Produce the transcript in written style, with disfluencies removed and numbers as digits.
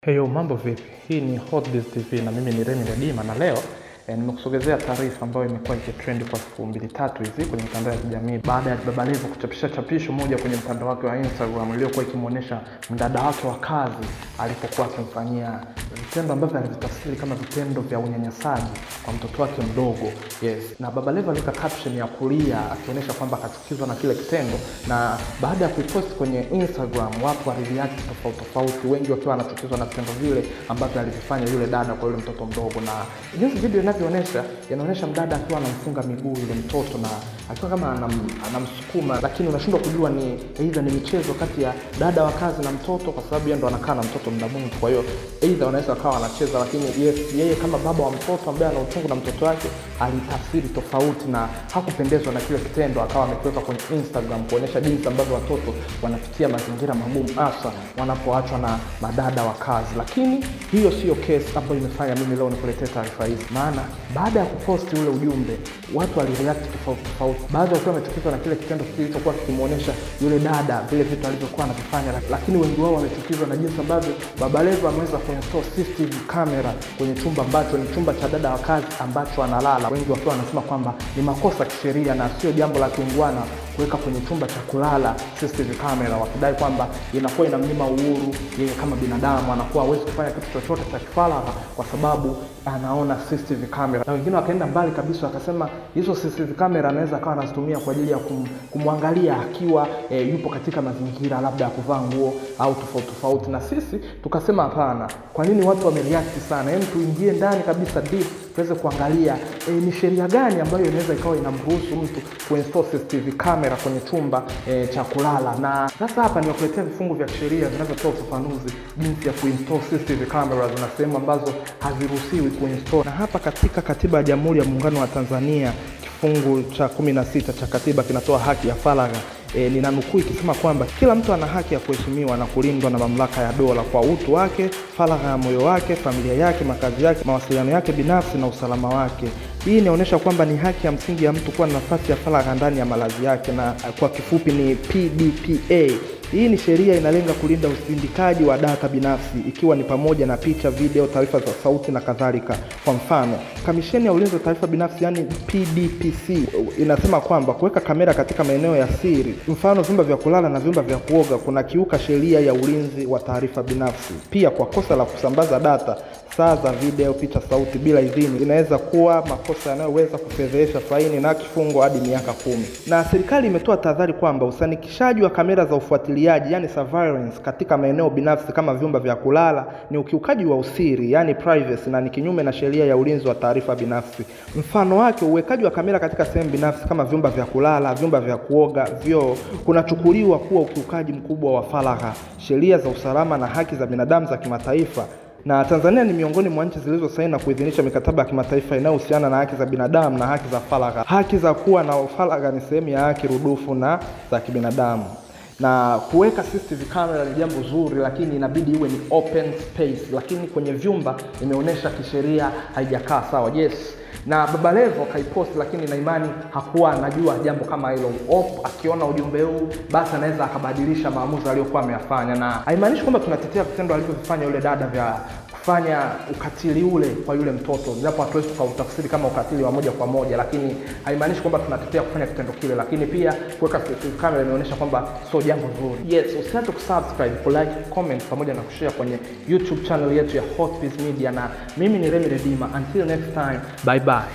Heyo, mambo vipi? Hii ni Hotbiz TV na mimi ni Remy Ledima, na leo nimekusogezea taarifa ambayo imekuwa ikitrend kwa siku 2-3 hizi kwenye mitandao ya kijamii baada ya Baba Levo kuchapisha chapisho moja kwenye mtandao wake wa Instagram iliyokuwa ikimuonesha mdada wake wa kazi alipokuwa akimfanyia vitendo ambavyo alivitafsiri kama vitendo vya unyanyasaji kwa mtoto wake mdogo. Yes. Na Baba Levo aliweka caption ya kulia akionyesha kwamba akachukizwa na kile kitendo, na baada ya kuipost kwenye Instagram watu walireact tofauti, wengi wakiwa wanachukizwa na vitendo vile ambavyo alivifanya yule dada kwa yule mtoto mdogo. Na jinsi video inaonyesha mdada akiwa anamfunga miguu yule mtoto na akiwa kama anamsukuma, lakini unashindwa kujua ni aidha ni michezo kati ya dada wa kazi na mtoto, kwa sababu yeye ndo anakaa na mtoto muda mwingi. Kwa hiyo aidha wanaweza wakawa wanacheza, lakini yeye kama baba wa mtoto ambaye ana uchungu na mtoto wake alitafsiri tofauti na hakupendezwa na kile kitendo, akawa amekiweka kwenye Instagram kuonyesha jinsi ambavyo watoto wanapitia mazingira magumu hasa wanapoachwa na madada wa kazi. Lakini hiyo sio case ambayo imefanya mimi leo nikuletee taarifa hizi, maana baada ya kuposti ule ujumbe watu walireact tofauti. Baadhi wakiwa wamechukizwa na kile kitendo kilichokuwa kikimuonesha yule dada vile vitu alivyokuwa anavifanya, lakini wengi wao wamechukizwa na jinsi ambavyo Baba Levo ameweza kuinstall CCTV camera kwenye chumba ambacho ni chumba cha dada wa kazi ambacho analala. Wengi wakiwa wanasema kwamba ni makosa kisheria na sio jambo la kiungwana kuweka kwenye chumba cha kulala CCTV camera, wakidai kwamba inakuwa inamnyima uhuru yeye kama binadamu, anakuwa hawezi kufanya kitu chochote cha kifaragha kwa sababu anaona CCTV camera. Na wengine wakaenda mbali kabisa wakasema hizo CCTV camera anaweza akawa anazitumia kwa ajili ya kumwangalia akiwa yupo katika mazingira labda ya kuvaa nguo au tofauti. Na sisi tukasema hapana, kwa nini watu wamereact sana? Hebu tuingie ndani kabisa deep tuweze kuangalia ni sheria gani ambayo inaweza ikawa inamruhusu mtu kuinstall CCTV camera kwenye chumba cha kulala. Na sasa hapa niwakuletea vifungu vya sheria vinavyotoa ufafanuzi jinsi ya kuinstall CCTV cameras na sehemu ambazo haziruhusiwi kuinstall. Na hapa katika Katiba ya Jamhuri ya Muungano wa Tanzania kifungu cha 16 cha katiba kinatoa haki ya faragha. Ninanukuu ikisema kwamba kila mtu ana haki ya kuheshimiwa na kulindwa na mamlaka ya dola kwa utu wake, faragha ya moyo wake, familia yake, makazi yake, mawasiliano yake binafsi na usalama wake. Hii inaonyesha kwamba ni haki ya msingi ya mtu kuwa na nafasi ya faragha ndani ya malazi yake, na kwa kifupi ni PDPA. Hii ni sheria inalenga kulinda usindikaji wa data binafsi, ikiwa ni pamoja na picha, video, taarifa za sauti na kadhalika. Kwa mfano, Kamisheni ya Ulinzi wa Taarifa Binafsi yani PDPC inasema kwamba kuweka kamera katika maeneo ya siri, mfano vyumba vya kulala na vyumba vya kuoga, kuna kiuka sheria ya ulinzi wa taarifa binafsi. Pia kwa kosa la kusambaza data, saa za video, picha, sauti bila idhini inaweza kuwa makosa yanayoweza kufedhesha faini na kifungo hadi miaka 10. Na serikali imetoa tahadhari kwamba usanikishaji wa kamera za ufuatiliaji yani surveillance katika maeneo binafsi kama vyumba vya kulala ni ukiukaji wa usiri yani privacy, na ni kinyume na sheria ya ulinzi wa taarifa binafsi. Mfano wake, uwekaji wa kamera katika sehemu binafsi kama vyumba vya kulala, vyumba vya kuoga, vyoo kunachukuliwa kuwa ukiukaji mkubwa wa faragha, sheria za usalama na haki za binadamu za kimataifa. Na Tanzania ni miongoni mwa nchi zilizosaini na kuidhinisha mikataba ya kimataifa inayohusiana na haki za binadamu na haki za faragha. Haki za kuwa na faragha ni sehemu ya haki rudufu na za kibinadamu. Na kuweka CCTV camera ni jambo zuri, lakini inabidi iwe ni open space, lakini kwenye vyumba imeonyesha kisheria haijakaa sawa. Yes. Na Baba Levo kaipost, lakini na imani hakuwa anajua jambo kama hilo. Akiona ujumbe huu basi anaweza akabadilisha maamuzi aliyokuwa ameyafanya, na haimaanishi kwamba tunatetea vitendo alivyofanya yule dada vya kufanya ukatili ule kwa yule mtoto, japo hatuwezi kutafsiri kama ukatili wa moja kwa moja, lakini haimaanishi kwamba tunatetea kufanya kitendo kile. Lakini pia kuweka CCTV camera inaonyesha kwamba sio jambo zuri. Yes, usisahau kusubscribe, kulike, comment pamoja na kushare kwenye YouTube channel yetu ya Hotbiz Media, na mimi ni Remy Ledima. Until next time, bye bye.